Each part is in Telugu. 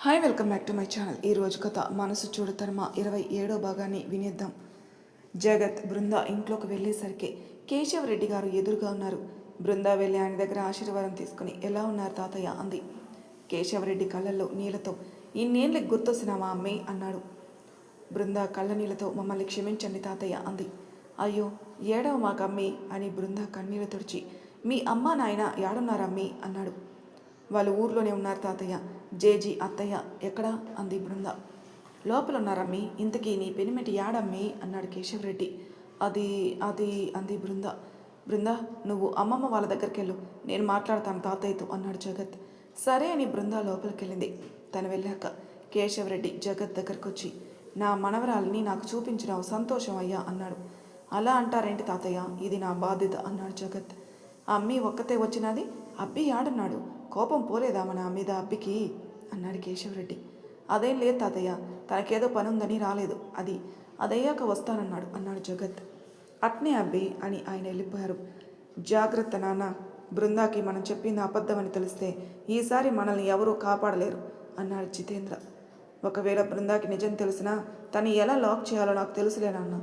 Hi, welcome back to my channel. ఈరోజు కథ మనసు చూడతర్మ 27వ భాగాన్ని వినేద్దాం. జగత్ బృంద ఇంట్లోకి వెళ్ళేసరికి కేశవరెడ్డి గారు ఎదురుగా ఉన్నారు. బృంద వెళ్ళి ఆయన దగ్గర ఆశీర్వాదం తీసుకుని ఎలా ఉన్నారు తాతయ్య అంది. కేశవరెడ్డి కళ్ళల్లో నీళ్లతో ఇన్నేళ్ళకి గుర్తొస్తున్నామా అమ్మే అన్నాడు. బృంద కళ్ళ నీళ్లతో మమ్మల్ని క్షమించండి తాతయ్య అంది. అయ్యో ఏడవ మాకమ్మి అని బృంద కన్నీళ్ళు తుడిచి మీ అమ్మ నాయన ఏడున్నారమ్మి అన్నాడు. వాళ్ళు ఊర్లోనే ఉన్నారు తాతయ్య. జేజీ అత్తయ్య ఎక్కడా అంది బృంద. లోపల ఉన్నారమ్మి. ఇంతకీ నీ పెనిమిటి యాడమ్మి అన్నాడు కేశవరెడ్డి. అది అది అంది బృంద. బృంద నువ్వు అమ్మమ్మ వాళ్ళ దగ్గరికి వెళ్ళు, నేను మాట్లాడతాను తాతయ్యతో అన్నాడు జగత్. సరే అని బృంద లోపలికి వెళ్ళింది. తను వెళ్ళాక కేశవరెడ్డి జగత్ దగ్గరకు వచ్చి నా మనవరాలిని నాకు చూపించినావు, సంతోషం అయ్యా అన్నాడు. అలా అంటారేంటి తాతయ్య, ఇది నా బాధ్యత అన్నాడు జగత్. అమ్మి ఒక్కతే వచ్చినది, అబ్బి ఆడన్నాడు, కోపం పోలేదా మన మీద అబ్బికి అన్నాడు కేశవరెడ్డి. అదేం లేదు తాతయ్య, తనకేదో పని ఉందని రాలేదు, అదయ్యాక వస్తానన్నాడు అన్నాడు జగత్. అట్నే అబ్బి అని ఆయన వెళ్ళిపోయారు. జాగ్రత్త నాన్న, బృందాకి మనం చెప్పింది అబద్ధమని తెలిస్తే ఈసారి మనల్ని ఎవరూ కాపాడలేరు అన్నాడు జితేంద్ర. ఒకవేళ బృందాకి నిజం తెలిసినా తను ఎలా లాక్ చేయాలో నాకు తెలుసులేనన్న.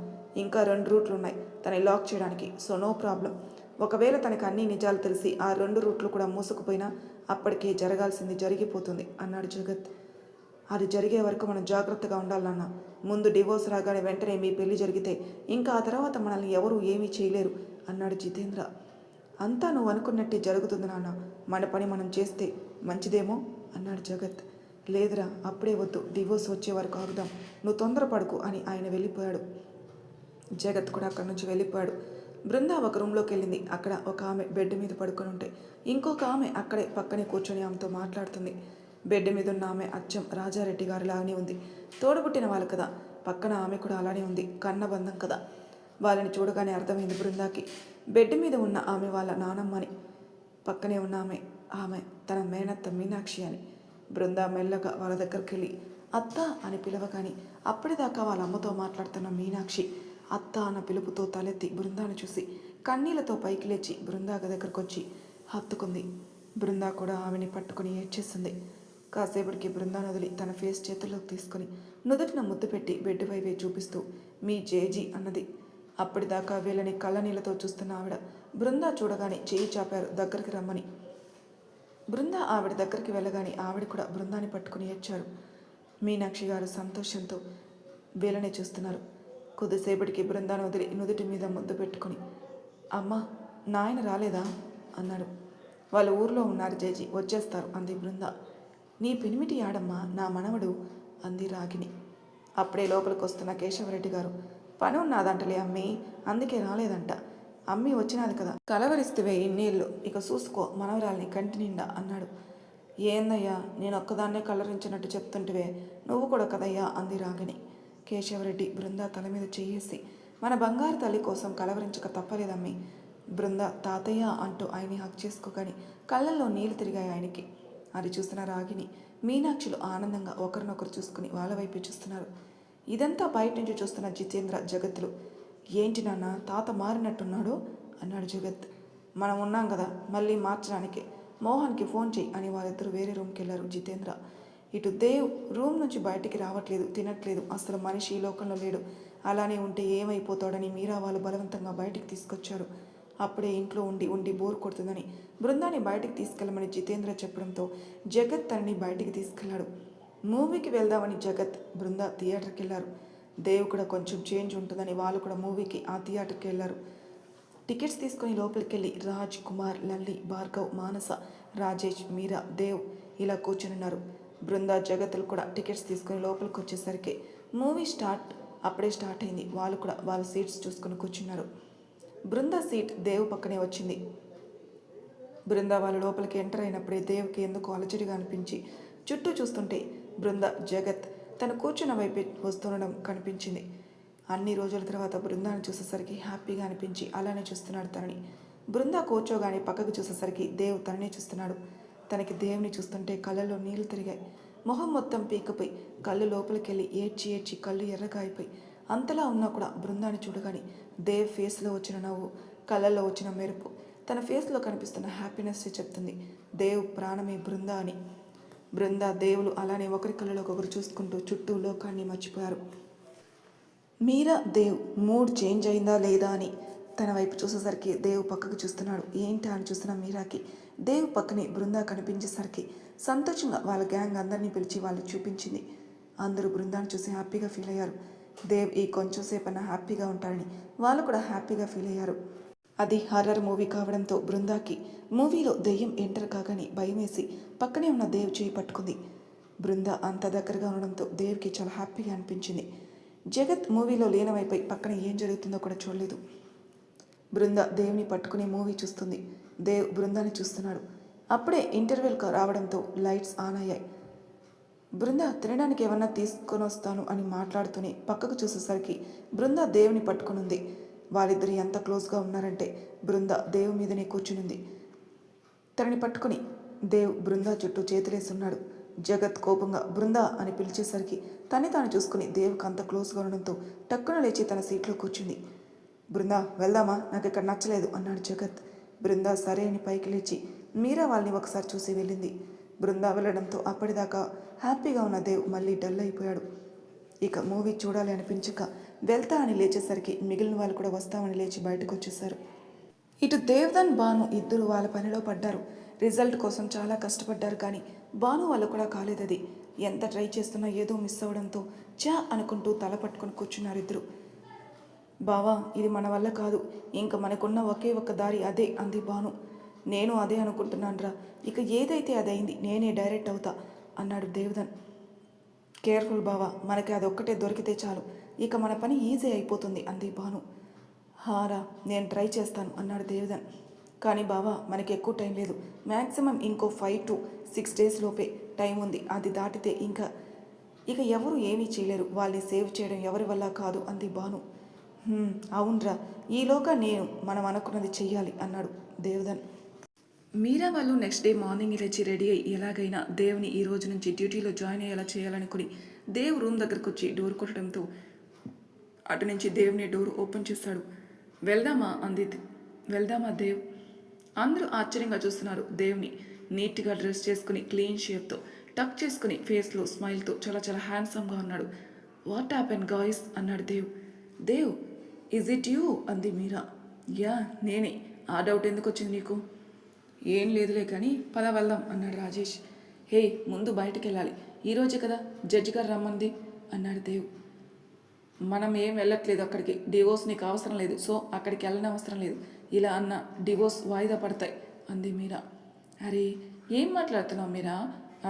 ఇంకా 2 రూట్లు ఉన్నాయి తనని లాక్ చేయడానికి, సో నో ప్రాబ్లం. ఒకవేళ తనకు అన్ని నిజాలు తెలిసి ఆ 2 రూట్లు కూడా మూసుకుపోయినా అప్పటికే జరగాల్సింది జరిగిపోతుంది అన్నాడు జగత్. అది జరిగే వరకు మనం జాగ్రత్తగా ఉండాలన్న. ముందు డివోర్స్ రాగానే వెంటనే మీ పెళ్లి జరిగితే ఇంకా ఆ తర్వాత మనల్ని ఎవరూ ఏమీ చేయలేరు అన్నాడు జితేంద్ర. అంతా నువ్వు అనుకున్నట్టే జరుగుతుంది నాన్న, మన పని మనం చేస్తే మంచిదేమో అన్నాడు జగత్. లేదురా, అప్పుడే వద్దు, డివోర్స్ వచ్చే వరకు ఆగుదాం, నువ్వు తొందరపడకు అని ఆయన వెళ్ళిపోయాడు. జగత్ కూడా అక్కడి నుంచి వెళ్ళిపోయాడు. బృంద ఒక రూమ్లోకి వెళ్ళింది. అక్కడ ఒక ఆమె బెడ్ మీద పడుకొని ఉంటే ఇంకొక ఆమె అక్కడే పక్కనే కూర్చొని ఆమెతో మాట్లాడుతుంది. బెడ్ మీద ఉన్న ఆమె అచ్చం రాజారెడ్డి గారిలాగానే ఉంది. తోడుపుట్టిన వాళ్ళు కదా, పక్కన ఆమె కూడా అలానే ఉంది, కన్నబంధం కదా. వాళ్ళని చూడగానే అర్థమైంది బృందాకి బెడ్ మీద ఉన్న ఆమె వాళ్ళ నానమ్మని, పక్కనే ఉన్న ఆమె తన మేనత్త మీనాక్షి అని. బృంద మెల్లగా వాళ్ళ దగ్గరికి వెళ్ళి అత్త అని పిలవగాని అప్పటిదాకా వాళ్ళ అమ్మతో మాట్లాడుతున్న మీనాక్షి అత్త అన్న పిలుపుతో తలెత్తి బృందాను చూసి కన్నీళ్లతో పైకి లేచి బృందా దగ్గరకు వచ్చి హత్తుకుంది. బృందా కూడా ఆమెని పట్టుకుని ఏడ్చేస్తుంది. కాసేపటికి బృందాను వదిలి తన ఫేస్ చేతుల్లోకి తీసుకుని నుదుటిన ముద్దు పెట్టి బెడ్ వైపే చూపిస్తూ మీ జేజీ అన్నది. అప్పటిదాకా వీళ్ళని కళ్ళనీళ్లతో చూస్తున్న ఆవిడ బృందా చూడగానే చేయి చాపారు దగ్గరికి రమ్మని. బృందా ఆవిడ దగ్గరికి వెళ్ళగానే ఆవిడ కూడా బృందాన్ని పట్టుకుని ఏడ్చారు. మీనాక్షి గారు సంతోషంతో వీళ్ళని చూస్తున్నారు. కొద్దిసేపటికి బృందాన్ని వదిలి నుదుటి మీద ముద్దు పెట్టుకుని అమ్మ నాయన రాలేదా అన్నాడు. వాళ్ళు ఊర్లో ఉన్నారు జేజీ, వచ్చేస్తారు అంది బృంద. నీ పెనిమిటి ఆడమ్మా, నా మనవడు అంది రాగిని. అప్పుడే లోపలికి వస్తున్న కేశవరెడ్డి గారు పని ఉన్నదంటలే అమ్మి, అందుకే రాలేదంట. అమ్మి వచ్చినది కదా, కలవరిస్తువే ఇన్నేళ్ళు, ఇక చూసుకో మనవరాల్ని కంటి నిండా అన్నాడు. ఏందయ్యా, నేను ఒక్కదాన్నే కలరించినట్టు చెప్తుంటివే, నువ్వు కూడా కదయ్యా అంది రాగిని. కేశవరెడ్డి బృంద తల మీద చేయేసి మన బంగారు తల్లి కోసం కలవరించక తప్పలేదమ్మి. బృంద తాతయ్య అంటూ ఆయన్ని హక్ చేసుకోగాని కళ్ళల్లో నీళ్లు తిరిగాయి ఆయనకి. అది చూస్తున్న రాగిని మీనాక్షులు ఆనందంగా ఒకరినొకరు చూసుకుని వాళ్ళ వైపు చూస్తున్నారు. ఇదంతా బయట నుంచి చూస్తున్న జితేంద్ర జగత్తులు ఏంటి నాన్న తాత మారినట్టున్నాడు అన్నాడు జగత్. మనం ఉన్నాం కదా మళ్ళీ మార్చడానికి, మోహన్కి ఫోన్ చేయి అని వాళ్ళిద్దరూ వేరే రూమ్కి వెళ్ళారు. జితేంద్ర ఇటు దేవ్ రూమ్ నుంచి బయటికి రావట్లేదు, తినట్లేదు, అసలు మనిషి ఈ లోకంలో లేడు, అలానే ఉంటే ఏమైపోతాడని మీరా వాళ్ళు బలవంతంగా బయటికి తీసుకొచ్చారు. అప్పుడే ఇంట్లో ఉండి ఉండి బోర్ కొడుతుందని బృందాన్ని బయటికి తీసుకెళ్ళమని జితేంద్ర చెప్పడంతో జగత్ తనని బయటికి తీసుకెళ్లాడు. మూవీకి వెళ్దామని జగత్ బృంద థియేటర్కి వెళ్ళారు. దేవ్ కూడా కొంచెం చేంజ్ ఉంటుందని వాళ్ళు కూడా మూవీకి ఆ థియేటర్కి వెళ్ళారు. టికెట్స్ తీసుకుని లోపలికి వెళ్ళి రాజ్ కుమార్, లల్లి, భార్గవ్, మానస, రాజేష్, మీరా, దేవ్ ఇలా కూర్చున్నారు. బృంద జగత్తులు కూడా టికెట్స్ తీసుకుని లోపలికి వచ్చేసరికి మూవీ అప్పుడే స్టార్ట్ అయింది. వాళ్ళు కూడా వాళ్ళ సీట్స్ చూసుకుని కూర్చున్నారు. బృంద సీట్ దేవ్ పక్కనే వచ్చింది. బృంద వాళ్ళు లోపలికి ఎంటర్ అయినప్పుడే దేవ్కి ఎందుకు అలజడిగా అనిపించి చుట్టూ చూస్తుంటే బృంద జగత్ తను కూర్చున్న వైపు వస్తుండడం కనిపించింది. అన్ని రోజుల తర్వాత బృందాన్ని చూసేసరికి హ్యాపీగా అనిపించి అలానే చూస్తున్నాడు తనని. బృంద కూర్చోగానే పక్కకు చూసేసరికి దేవ్ తననే చూస్తున్నాడు. తనకి దేవుని చూస్తుంటే కళ్ళల్లో నీళ్లు తిరిగాయి. మొహం మొత్తం పీకపోయి కళ్ళు లోపలికి వెళ్ళి ఏడ్చి ఏడ్చి కళ్ళు ఎర్రగా అయిపోయి అంతలా ఉన్నా కూడా బృందాన్ని చూడగానే దేవ్ ఫేస్లో వచ్చిన నవ్వు, కళ్ళల్లో వచ్చిన మెరుపు, తన ఫేస్లో కనిపిస్తున్న హ్యాపీనెస్ చెప్తుంది దేవ్ ప్రాణమే బృంద అని. బృంద, దేవులు అలానే ఒకరి కళ్ళలో ఒకరు చూసుకుంటూ చుట్టూ లోకాన్ని మర్చిపోయారు. మీరా దేవ్ మూడ్ చేంజ్ అయిందా లేదా అని తన వైపు చూసేసరికి దేవ్ పక్కకు చూస్తున్నాడు. ఏంటా అని చూస్తున్న మీరాకి దేవ్ పక్కనే బృందా కనిపించేసరికి సంతోషంగా వాళ్ళ గ్యాంగ్ అందరినీ పిలిచి వాళ్ళు చూపించింది. అందరూ బృందాన్ని చూసి హ్యాపీగా ఫీల్ అయ్యారు. దేవ్ ఈ కొంచెం సేపన్నా హ్యాపీగా ఉంటాడని వాళ్ళు కూడా హ్యాపీగా ఫీల్ అయ్యారు. అది హర్రర్ మూవీ కావడంతో బృందాకి మూవీలో దెయ్యం ఎంటర్ కాగానే భయం వేసి పక్కనే ఉన్న దేవ్ చేయి పట్టుకుంది. బృంద అంత దగ్గరగా ఉండడంతో దేవ్కి చాలా హ్యాపీగా అనిపించింది. జగత్ మూవీలో లీనమైపోయి పక్కన ఏం జరుగుతుందో కూడా చూడలేదు. బృంద దేవుని పట్టుకుని మూవీ చూస్తుంది. దేవ్ బృందాన్ని చూస్తున్నాడు. అప్పుడే ఇంటర్వెల్ రావడంతో లైట్స్ ఆన్ అయ్యాయి. బృంద తినడానికి ఏమన్నా తీసుకొని వస్తాను అని మాట్లాడుతూనే పక్కకు చూసేసరికి బృంద దేవుని పట్టుకునుంది. వాళ్ళిద్దరు ఎంత క్లోజ్గా ఉన్నారంటే బృంద దేవు మీదనే కూర్చునుంది. తనని పట్టుకుని దేవ్ బృంద చుట్టూ చేతులేస్తున్నాడు. జగత్ కోపంగా బృంద అని పిలిచేసరికి తన్ని తాను చూసుకుని దేవుకి అంత క్లోజ్గా ఉండడంతో టక్కున లేచి తన సీట్లో కూర్చుంది. బృంద వెళ్దామా, నాకు ఇక్కడ నచ్చలేదు అన్నాడు జగత్. బృంద సరే అని పైకి లేచి మీరా వాళ్ళని ఒకసారి చూసి వెళ్ళింది. బృంద వెళ్ళడంతో అప్పటిదాకా హ్యాపీగా ఉన్న దేవ్ మళ్ళీ డల్ అయిపోయాడు. ఇక మూవీ చూడాలి అనిపించక వెళ్తా అని లేచేసరికి మిగిలిన వాళ్ళు కూడా వస్తామని లేచి బయటకు వచ్చేసారు. ఇటు దేవ్ధన్, భాను ఇద్దరు వాళ్ళ పనిలో పడ్డారు. రిజల్ట్ కోసం చాలా కష్టపడ్డారు కానీ భాను వాళ్ళు కూడా కాలేదది. ఎంత ట్రై చేస్తున్నా ఏదో మిస్ అవ్వడంతో చా అనుకుంటూ తల పట్టుకొని కూర్చున్నారు ఇద్దరు. బావా ఇది మన వల్ల కాదు, ఇంకా మనకున్న ఒకే ఒక్క దారి అదే అంది భాను. నేను అదే అనుకుంటున్నానురా, ఇక ఏదైతే అదైంది, నేనే డైరెక్ట్ అవుతా అన్నాడు దేవ్ధన్. కేర్ఫుల్ బావా, మనకి అదొక్కటే దొరికితే చాలు, ఇక మన పని ఈజీ అయిపోతుంది అంది భాను. హారా నేను ట్రై చేస్తాను అన్నాడు దేవ్ధన్. కానీ బావా మనకి ఎక్కువ టైం లేదు, మ్యాక్సిమం ఇంకో 5 to 6 days లోపే టైం ఉంది. అది దాటితే ఇక ఎవరు ఏమీ చేయలేరు, వాళ్ళని సేవ్ చేయడం ఎవరి వల్ల కాదు అంది భాను. అవునరా, ఈలోగా మనం అనుకున్నది చెయ్యాలి అన్నాడు దేవ్ధన్. మీరా వాళ్ళు నెక్స్ట్ డే మార్నింగ్ లేచి రెడీ అయ్యి ఎలాగైనా దేవుని ఈ రోజు నుంచి డ్యూటీలో జాయిన్ అయ్యేలా చేయాలనుకుని దేవ్ రూమ్ దగ్గరకు వచ్చి డోర్ కొట్టడంతో అటు నుంచి దేవుని డోర్ ఓపెన్ చేశాడు. వెళ్దామా దేవ్? అందరూ ఆశ్చర్యంగా చూస్తున్నారు దేవుని. నీట్గా డ్రెస్ చేసుకుని క్లీన్ షేప్తో టక్ చేసుకుని ఫేస్లో స్మైల్తో చాలా చాలా హ్యాండ్సమ్గా ఉన్నాడు. వాట్ హ్యాపెన్ గాయ్స్ అన్నాడు దేవ్ ఈజ్ ఇట్ యూ అంది మీరా. యా నేనే, ఆ డౌట్ ఎందుకు వచ్చింది నీకు? ఏం లేదులే కానీ పద వెళ్దాం అన్నాడు రాజేష్. హే ముందు బయటికి వెళ్ళాలి, ఈరోజే కదా జడ్జి గారు రమ్మంది అన్నాడు దేవ్. మనం ఏం వెళ్ళట్లేదు అక్కడికి, డివోర్స్ నీకు అవసరం లేదు, సో అక్కడికి వెళ్ళని అవసరం లేదు, ఇలా అన్న డివోర్స్ వాయిదా పడతాయి అంది మీరా. అరే ఏం మాట్లాడుతున్నావు మీరా,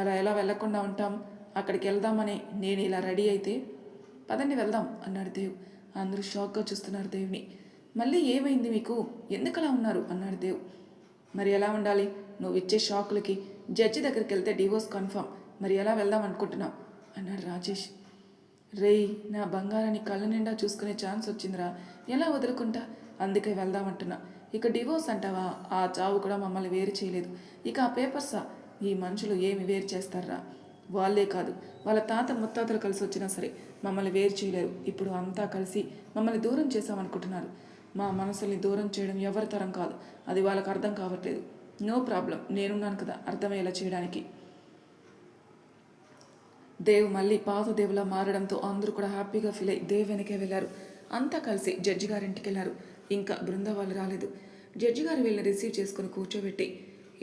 అలా ఎలా వెళ్లకుండా ఉంటాం, అక్కడికి వెళ్దామని నేను ఇలా రెడీ అయితే. పదండి వెళ్దాం అన్నాడు దేవ్. అందరూ షాక్గా చూస్తున్నారు దేవుని. మళ్ళీ ఏమైంది మీకు, ఎందుకలా ఉన్నారు అన్నాడు దేవ్. మరి ఎలా ఉండాలి, నువ్వు ఇచ్చే షాకులకి జడ్జి దగ్గరికి వెళ్తే డివోర్స్ కన్ఫర్మ్, మరి ఎలా వెళ్దాం అనుకుంటున్నావు అన్నాడు రాజేష్. రేయ్ నా బంగారాన్ని కళ్ళ నిండా చూసుకునే ఛాన్స్ వచ్చిందిరా, ఎలా వదులుకుంటా, అందుకే వెళ్దామంటున్నా. ఇక డివోర్స్ అంటావా, ఆ చావు కూడా మమ్మల్ని వేరు చేయలేదు, ఇక ఆ పేపర్సా, ఈ మనుషులు ఏమి వేరు చేస్తారా, వాళ్ళే కాదు వాళ్ళ తాత ముత్తాతలు కలిసి వచ్చినా సరే మమ్మల్ని వేరు చేయలేరు. ఇప్పుడు అంతా కలిసి మమ్మల్ని దూరం చేసామనుకుంటున్నారు. మా మనసుల్ని దూరం చేయడం ఎవరి తరం కాదు, అది వాళ్ళకి అర్థం కావట్లేదు. నో ప్రాబ్లం, నేనున్నాను కదా అర్థమయ్యేలా చేయడానికి. దేవ్ మళ్ళీ పాత దేవులా మారడంతో అందరూ కూడా హ్యాపీగా ఫీల్ అయ్యి దేవ్ వెనకే వెళ్ళారు. అంతా కలిసి జడ్జి గారింటికి వెళ్ళారు. ఇంకా బృంద వాళ్ళు రాలేదు. జడ్జి గారు వీళ్ళని రిసీవ్ చేసుకుని కూర్చోబెట్టి,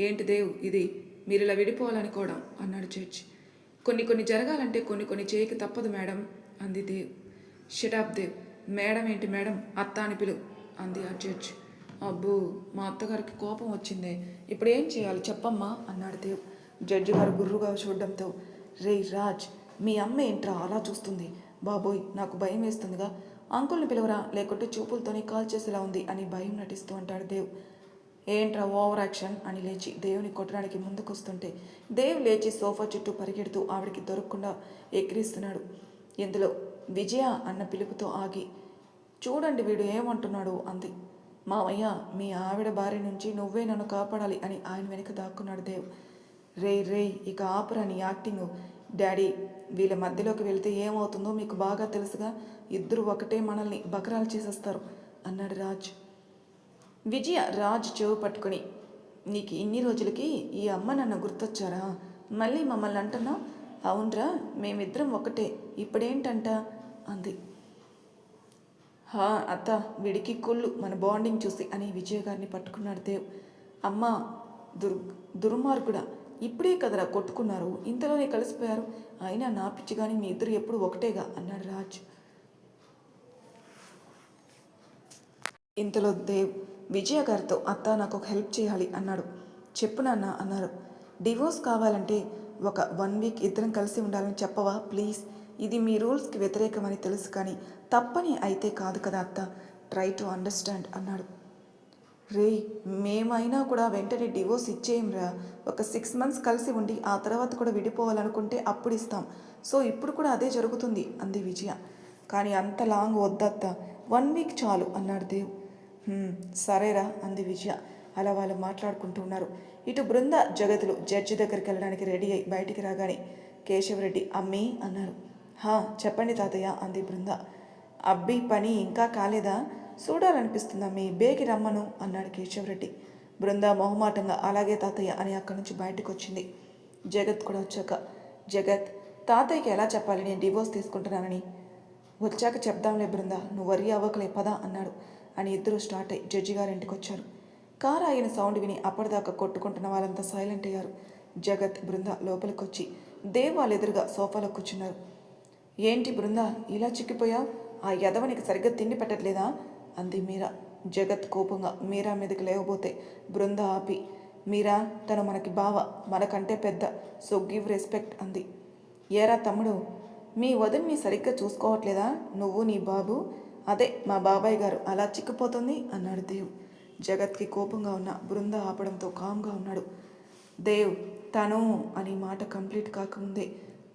ఏంటి దేవ్ ఇది, మీరు ఇలా విడిపోవాలనుకోవడం అన్నాడు జడ్జి. కొన్ని జరగాలంటే కొన్ని చేయక తప్పదు మేడం అంది దేవ్. షటాప్ దేవ్, మేడం ఏంటి మేడం, అత్త అని పిలు అంది ఆ జడ్జి. అబ్బో మా అత్తగారికి కోపం వచ్చిందే, ఇప్పుడు ఏం చేయాలి చెప్పమ్మా అన్నాడు దేవ్. జడ్జి గారు గుర్రుగా చూడడంతో, రే రాజ్ మీ అమ్మ ఏంట్రా అలా చూస్తుంది, బాబోయ్ నాకు భయం వేస్తుందిగా, అంకుల్ని పిలవరా లేకుంటే చూపులతోనే కాల్ చేసేలా ఉంది అని భయం నటిస్తూ అంటాడు దేవ్. ఏంట్రా ఓవర్ యాక్షన్ అని లేచి దేవుని కొట్టడానికి ముందుకొస్తుంటే దేవ్ లేచి సోఫా చుట్టూ పరిగెడుతూ ఆవిడికి దొరకకుండా ఎక్కిరిస్తున్నాడు. ఇందులో విజయ అన్న పిలుపుతో ఆగి, చూడండి వీడు ఏమంటున్నాడు అంది. మామయ్య మీ ఆవిడ భార్య నుంచి నువ్వే నన్ను కాపాడాలి అని ఆయన వెనుక దాక్కున్నాడు దేవ్. రే ఇక ఆపరా నీ యాక్టింగ్, డాడీ వీళ్ళ మధ్యలోకి వెళ్తే ఏమవుతుందో మీకు బాగా తెలుసుగా, ఇద్దరు ఒకటే మనల్ని బకరాలు చేసేస్తారు అన్నాడు రాజ్. విజయ రాజ్ చెవు పట్టుకొని, నీకు ఇన్ని రోజులకి ఈ అమ్మ నన్ను గుర్తొచ్చారా, మళ్ళీ మమ్మల్ని అంటున్నావు? అవునరా, మేమిద్దరం ఒకటే, ఇప్పుడేంటంట అంది. అత్త, వీడికి కుళ్ళు మన బాండింగ్ చూసి అని విజయ గారిని పట్టుకున్నాడు దేవ్. అమ్మ దుర్మార్గుడా, ఇప్పుడే కదరా కొట్టుకున్నారు, ఇంతలోనే కలిసిపోయారు. అయినా నా పిచ్చి కానీ మీ ఇద్దరు ఎప్పుడు ఒకటేగా అన్నాడు రాజ్. ఇంతలో దేవ్ విజయ గారితో, అత్త నాకు ఒక హెల్ప్ చేయాలి అన్నాడు. చెప్పు నాన్న అన్నారు. డివోర్స్ కావాలంటే ఒక 1 వీక్ ఇద్దరం కలిసి ఉండాలని చెప్పవా ప్లీజ్? ఇది మీ రూల్స్కి వ్యతిరేకమని తెలుసు, కానీ తప్పని అయితే కాదు కదా అత్త, ట్రై టు అండర్స్టాండ్ అన్నాడు. రే, మేమైనా కూడా వెంటనే డివోర్స్ ఇచ్చేయంరా. ఒక 6 months కలిసి ఉండి ఆ తర్వాత కూడా విడిపోవాలనుకుంటే అప్పుడు ఇస్తాం. సో ఇప్పుడు కూడా అదే జరుగుతుంది అంది విజయ. కానీ అంత లాంగ్ వద్దత్త, 1 వీక్ చాలు అన్నాడు దేవ్. సరేరా అంది విజయ. అలా వాళ్ళు మాట్లాడుకుంటూ ఉన్నారు. ఇటు బృంద జగతులు జడ్జి దగ్గరికి వెళ్ళడానికి రెడీ అయి బయటికి రాగానే కేశవరెడ్డి అమ్మీ అన్నారు. చెప్పండి తాతయ్య అంది బృంద. అబ్బి పని ఇంకా కాలేదా? చూడాలనిపిస్తుందా మీ బేకి రమ్మను అన్నాడు కేశవరెడ్డి. బృంద మొహమాటంగా అలాగే తాతయ్య అని అక్కడి నుంచి బయటకు వచ్చింది. జగత్ కూడా వచ్చాక, జగత్, తాతయ్యకి ఎలా చెప్పాలి నేను డివోర్స్ తీసుకుంటున్నానని? వచ్చాక చెప్దాంలే బృంద, నువ్వు వరి అవ్వకలే పదా అన్నాడు అని ఇద్దరు స్టార్ట్ అయ్యి జడ్జి గారింటికి వచ్చారు. కారు ఆగిన సౌండ్ విని అప్పటిదాకా కొట్టుకుంటున్న వాళ్ళంతా సైలెంట్ అయ్యారు. జగత్, బృంద లోపలికి వచ్చి దేవ్ వాళ్ళ ఎదురుగా సోఫాలో కూర్చున్నారు. ఏంటి బృంద ఇలా చిక్కిపోయావు? ఆ యదవనికి సరిగ్గా తిండి పెట్టట్లేదా అంది మీరా. జగత్ కోపంగా మీరా మీదకి లేవబోతే బృంద ఆపి, మీరా, తను మనకి బావ, మనకంటే పెద్ద, సో గివ్ రెస్పెక్ట్ అంది. ఏరా తమ్ముడు, మీ వదిన్ని సరిగ్గా చూసుకోవట్లేదా నువ్వు నీ బాబు? అదే మా బాబాయ్ గారు అలా చిక్కిపోతుంది అన్నాడు దేవ్. జగత్కి కోపంగా ఉన్న బృంద ఆపడంతో కామ్గా ఉన్నాడు. దేవ్, తను అని మాట కంప్లీట్ కాకముందే,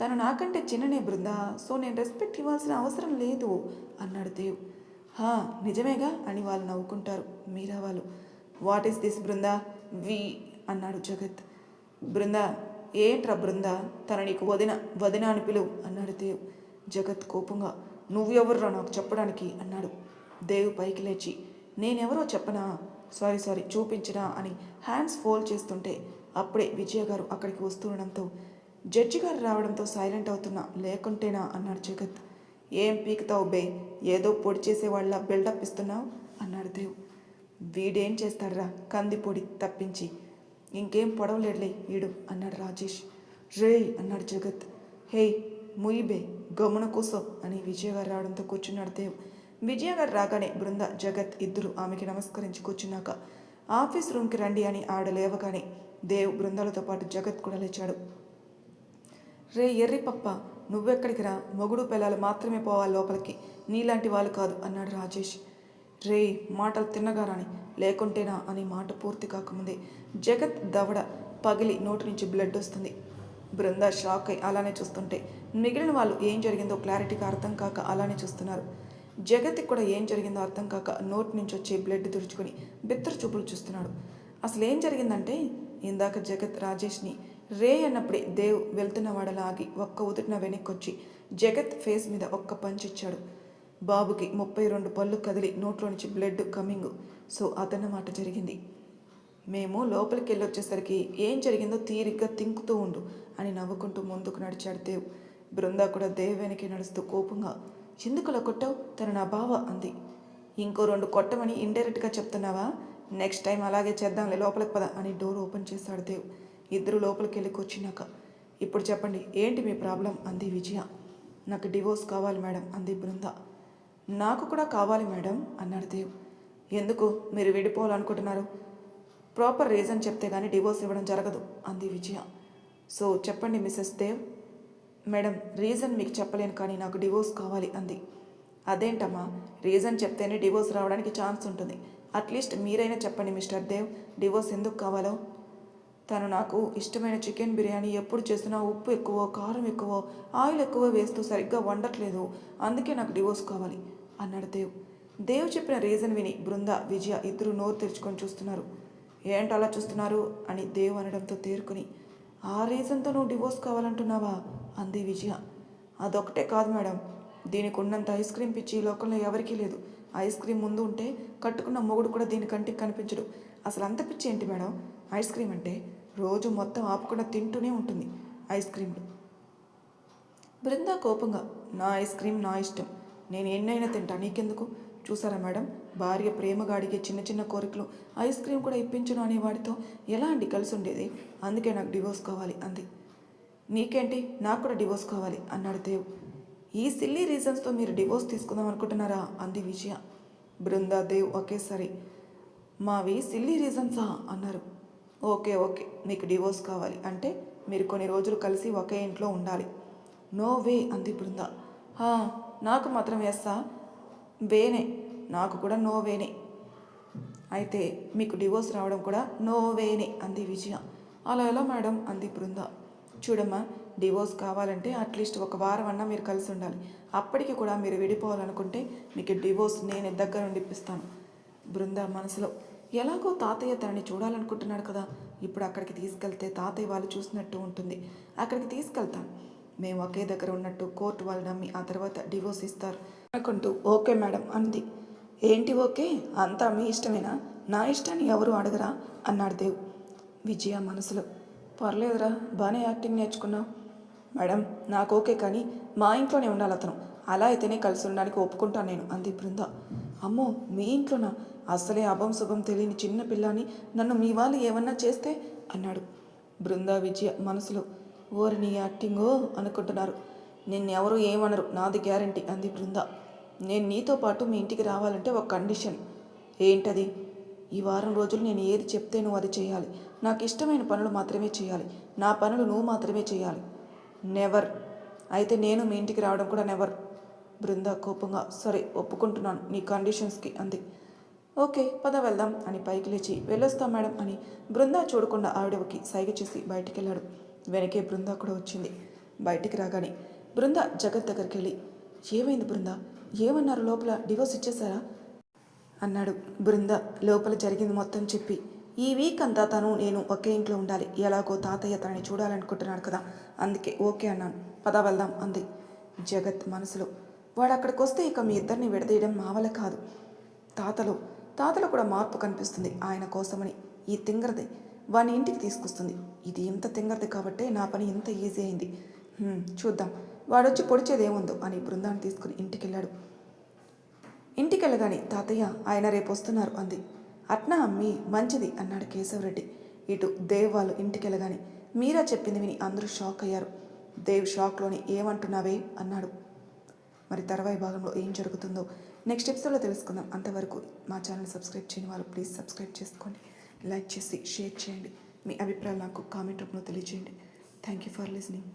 తను నాకంటే చిన్ననే బృంద, సో నేను రెస్పెక్ట్ ఇవ్వాల్సిన అవసరం లేదు అన్నాడు దేవ్. నిజమేగా అని వాళ్ళు నవ్వుకుంటారు. మీరా వాళ్ళు, వాట్ ఈస్ దిస్ బృంద వి అన్నాడు జగత్. బృంద, ఏంట్రా బృంద, తను నీకు వదిన అని పిలువు అన్నాడు దేవ్. జగత్ కోపంగా, నువ్వెవర్రా నాకు చెప్పడానికి అన్నాడు. దేవ్ పైకి లేచి, నేనెవరో చెప్పనా? సారీ చూపించినా అని హ్యాండ్స్ ఫోల్డ్ చేస్తుంటే అప్పుడే విజయ గారు అక్కడికి వస్తుండడంతో, జడ్జి గారు రావడంతో సైలెంట్ అవుతున్నా, లేకుంటేనా అన్నాడు జగత్. ఏం పీకుతావు బే, ఏదో పొడి చేసేవాళ్ళ బిల్డప్ ఇస్తున్నావు అన్నాడు దేవ్. వీడేం చేస్తాడ్రా, కంది పొడి తప్పించి ఇంకేం పొడవలేడులే ఈడు అన్నాడు రాజేష్. రే అన్నాడు జగత్. హే ముయిబే, గమన కోసం అని విజయ గారు రావడంతో కూర్చున్నాడు దేవ్. విజయ గారు రాగానే బృంద, జగత్ ఇద్దరు ఆమెకి నమస్కరించి కూర్చున్నాక ఆఫీస్ రూమ్కి రండి అని ఆవిడ లేవగానే దేవ్ బృందాలతో పాటు జగత్ కూడా లేచాడు. రే ఎర్రి పప్ప, నువ్వెక్కడికి రా, మొగుడు పిల్లలు మాత్రమే పోవాలి లోపలికి, నీలాంటి వాళ్ళు కాదు అన్నాడు రాజేష్. రే మాటలు తిన్నగారాని, లేకుంటేనా అని మాట పూర్తి కాకముందే జగత్ దవడ పగిలి నోటి నుంచి బ్లడ్ వస్తుంది. బృంద షాక్ అయి అలానే చూస్తుంటే మిగిలిన వాళ్ళు ఏం జరిగిందో క్లారిటీగా అర్థం కాక అలానే చూస్తున్నారు. జగత్కి కూడా ఏం జరిగిందో అర్థం కాక నోటి నుంచి వచ్చే బ్లడ్ తుడుచుకొని బిత్తర చూపులు చూస్తున్నాడు. అసలు ఏం జరిగిందంటే, ఇందాక జగత్ రాజేష్ని రే అన్నప్పుడే దేవ్ వెళ్తున్నవాడలా ఆగి ఒక్క ఉదుటిన వెనక్కొచ్చి జగత్ ఫేస్ మీద ఒక్క పంచ్ ఇచ్చాడు. బాబుకి 32 పళ్ళు కదిలి నోట్లో నుంచి బ్లడ్ కమింగ్. సో అదన్నమాట జరిగింది. మేము లోపలికి వెళ్ళొచ్చేసరికి ఏం జరిగిందో తీరిగ్గా తింకుతూ ఉండు అని నవ్వుకుంటూ ముందుకు నడిచాడు దేవ్. బృందా కూడా దేవ్ వెనక్కి నడుస్తూ కోపంగా, ఎందుకులా కొట్టావు, తను నా బావ అంది. ఇంకో 2 కొట్టమని ఇండైరెక్ట్గా చెప్తున్నావా? నెక్స్ట్ టైం అలాగే చేద్దాంలే, లోపలికి పద అని డోర్ ఓపెన్ చేశాడు దేవ్. ఇద్దరు లోపలికి వెళ్ళి కూర్చున్నాక, ఇప్పుడు చెప్పండి ఏంటి మీ ప్రాబ్లం అంది విజయ. నాకు డివోర్స్ కావాలి మేడం అంది బృంద. నాకు కూడా కావాలి మేడం అన్నాడు దేవ్. ఎందుకు మీరు విడిపోవాలనుకుంటున్నారు? ప్రాపర్ రీజన్ చెప్తే కానీ డివోర్స్ ఇవ్వడం జరగదు అంది విజయ. సో చెప్పండి మిస్సెస్ దేవ్. మేడం, రీజన్ మీకు చెప్పలేను కానీ నాకు డివోర్స్ కావాలి అంది. అదేంటమ్మా, రీజన్ చెప్తేనే డివోర్స్ రావడానికి ఛాన్స్ ఉంటుంది. అట్లీస్ట్ మీరైనా చెప్పండి మిస్టర్ దేవ్, డివోర్స్ ఎందుకు కావాలో. తను నాకు ఇష్టమైన చికెన్ బిర్యానీ ఎప్పుడు చేసినా ఉప్పు ఎక్కువ, కారం ఎక్కువ, ఆయిల్ ఎక్కువ వేస్తూ సరిగ్గా వండట్లేదు, అందుకే నాకు డివోర్స్ కావాలి అన్నాడు దేవ్. దేవ్ చెప్పిన రీజన్ విని బృంద, విజయ ఇద్దరు నోరు తెరుచుకొని చూస్తున్నారు. ఏంటి అలా చూస్తున్నారు అని దేవ్ అనడంతో తేరుకుని, ఆ రీజన్తో నువ్వు డివోర్స్ కావాలంటున్నావా అంది విజయ. అదొకటే కాదు మేడం, దీనికి ఉన్నంత ఐస్ క్రీమ్ పిచ్చి ఈ లోకంలో ఎవరికీ లేదు. ఐస్ క్రీమ్ ముందు ఉంటే కట్టుకున్న మొగుడు కూడా దీని కంటికి కనిపించడు. అసలు అంత పిచ్చి ఏంటి మేడం ఐస్ క్రీమ్ అంటే రోజు మొత్తం ఆపకుండా తింటూనే ఉంటుంది ఐస్ క్రీమ్లు. బృందా కోపంగా, నా ఐస్ క్రీమ్ నా ఇష్టం, నేను ఎన్నైనా తింటా, నీకెందుకు? చూసారా మేడం, భార్య ప్రేమగా అడిగే చిన్న చిన్న కోరికలు ఐస్ క్రీమ్ కూడా ఇప్పించను అనేవాడితో ఎలా అండి కలిసి ఉండేది? అందుకే నాకు డివోర్స్ కావాలి అంది. నీకేంటి, నాకు కూడా డివోర్స్ కావాలి అన్నాడు దేవ్. ఈ సిల్లీ రీజన్స్తో మీరు డివోర్స్ తీసుకుందాం అనుకుంటున్నారా అంది విజయ. బృందా దేవ్ ఒకేసారి మావి సిల్లీ రీజన్సా అన్నారు. ఓకే మీకు డివోర్స్ కావాలి అంటే మీరు కొన్ని రోజులు కలిసి ఒకే ఇంట్లో ఉండాలి. నో వే అంది బృంద. నాకు మాత్రం ఎస్సా? వేనే, నాకు కూడా నో వేనే. అయితే మీకు డివోర్స్ రావడం కూడా నో వేనే అంది విజయ. అలా ఎలా మేడం అంది బృంద. చూడమ్మా, డివోర్స్ కావాలంటే అట్లీస్ట్ ఒక వారం అన్నా మీరు కలిసి ఉండాలి. అప్పటికి కూడా మీరు విడిపోవాలనుకుంటే మీకు డివోర్స్ నేను దగ్గర నుండి ఇప్పిస్తాను. బృంద మనసులో, ఎలాగో తాతయ్య తనని చూడాలనుకుంటున్నాడు కదా, ఇప్పుడు అక్కడికి తీసుకెళ్తే తాతయ్య వాళ్ళు చూసినట్టు ఉంటుంది, అక్కడికి తీసుకెళ్తాను, మేము ఒకే దగ్గర ఉన్నట్టు కోర్టు వాళ్ళు నమ్మి ఆ తర్వాత డివోర్స్ ఇస్తారు అనుకుంటూ ఓకే మేడం అంది. ఏంటి ఓకే, అంతా మీ ఇష్టమేనా? నా ఇష్టాన్ని ఎవరు అడగరా అన్నాడు దేవ్. విజయ మనసులో, పర్లేదురా, బాగానే యాక్టింగ్ నేర్చుకున్నావు. మేడం నాకు ఓకే, కానీ మా ఇంట్లోనే ఉండాలి అతను, అలా అయితేనే కలిసి ఉండడానికి ఒప్పుకుంటాను నేను అంది బృంద. అమ్మో, మీ ఇంట్లోనా? అసలే అభం శుభం తెలియని చిన్న పిల్లని నన్ను మీ వాళ్ళు ఏమన్నా చేస్తే అన్నాడు. బృంద విజయ మనసులో, ఓరిని యాక్టింగో అనుకుంటున్నారు, నిన్నెవరూ ఏమనరు, నాది గ్యారంటీ అంది బృంద. నేను నీతో పాటు మీ ఇంటికి రావాలంటే ఒక కండిషన్. ఏంటది? ఈ వారం రోజులు నేను ఏది చెప్తే నువ్వు అది చేయాలి, నాకు ఇష్టమైన పనులు మాత్రమే చేయాలి, నా పనులు నువ్వు మాత్రమే చేయాలి. నెవర్. అయితే నేను మీ ఇంటికి రావడం కూడా నెవర్. బృంద కోపంగా, సరే ఒప్పుకుంటున్నాను నీ కండిషన్స్కి అంది. ఓకే పద వెళ్దాం అని పైకి లేచి వెళ్ళొస్తాం మేడం అని బృంద చూడకుండా ఆవిడకి సైగ చేసి బయటికి వెళ్ళాడు. వెనకే బృంద కూడా వచ్చింది. బయటికి రాగానే బృంద జగత్ దగ్గరికి వెళ్ళి, ఏమైంది బృంద, ఏమన్నారు, లోపల డివోర్స్ ఇచ్చేశారా అన్నాడు. బృంద లోపల జరిగింది మొత్తం చెప్పి, ఈ వీక్ అంతా తను నేను ఒకే ఇంట్లో ఉండాలి, ఎలాగో తాతయ్య తనని చూడాలనుకుంటున్నాడు కదా, అందుకే ఓకే అన్నాను, పద వెళ్దాం అంది. జగత్ మనసులో, వాడు అక్కడికి వస్తే ఇక మీ ఇద్దరిని విడదీయడం మా వల్ల కాదు. తాతలో కూడా మార్పు కనిపిస్తుంది ఆయన కోసమని. ఈ తింగరది వాడిని ఇంటికి తీసుకొస్తుంది. ఇది ఇంత తింగరది కాబట్టే నా పని ఇంత ఈజీ అయింది. చూద్దాం వాడొచ్చి పొడిచేదేముందో అని బృందాన్ని తీసుకుని ఇంటికెళ్ళాడు. ఇంటికెళ్ళగానే తాతయ్య ఆయన రేపు వస్తున్నారు అంది. అట్నా అమ్మి, మంచిది అన్నాడు కేశవరెడ్డి. ఇటు దేవ్ వాళ్ళు ఇంటికెళ్ళగానే మీరా చెప్పింది విని అందరూ షాక్ అయ్యారు. దేవ్ షాక్లోని ఏమంటున్నావే అన్నాడు. మరి తర్వాయి భాగంలో ఏం జరుగుతుందో నెక్స్ట్ ఎపిసోడ్లో తెలుసుకుందాం. అంతవరకు మా ఛానల్ సబ్స్క్రైబ్ చేయని వాళ్ళు ప్లీజ్ సబ్స్క్రైబ్ చేసుకోండి, లైక్ చేసి షేర్ చేయండి, మీ అభిప్రాయాలు నాకు కామెంట్ రూపంలో తెలియజేయండి. Thank you for listening.